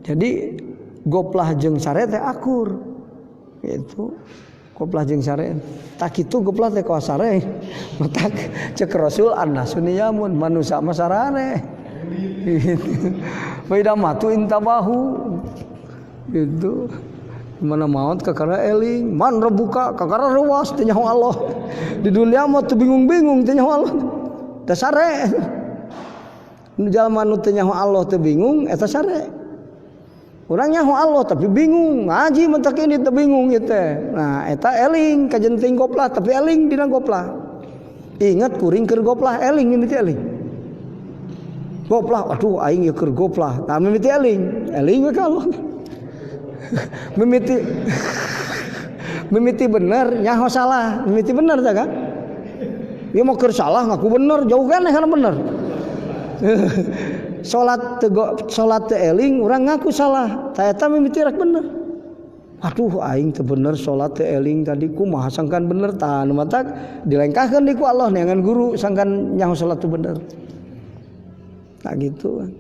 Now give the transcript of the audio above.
Jadi goplah jeung sare teh akur gitu. Goplah jeung sare tak kitu goplah teh ka sare matak cek Rasul annasu niyamun manusia mah sarare gitu. Faida matu intabahu gitu. Mana maut kakara eling man rebuka kakara rewas teh nyaho Allah. Di dunia mah teu bingung-bingung teh nyaho Allah. Teh sare. Nu jalma nu teu nyaho Allah teu bingung eta sare. Urang nyaho Allah tapi bingung, ngaji mentak ini teu bingung ieu teh. Nah, eta eling kajenting goplah tapi eling dina goplah. Ingat kuring keur goplah eling mimiti eling. Goplah aduh aing ieu keur goplah. Tah mimiti eling we ka Allah. Mimiti bener nyaho salah, mimiti bener tah kan? Ieu mah keur salah ngaku bener, jauh keneh kana bener. Salat teu eling urang ngaku salah tah eta mimiti rek bener. Aduh aing teu bener salat teu eling tadi kumaha sangkan bener tah nu matak dilengkahkeun di ku Allah neangan guru sangkan nyaho salat teu bener. Tak gitu kan.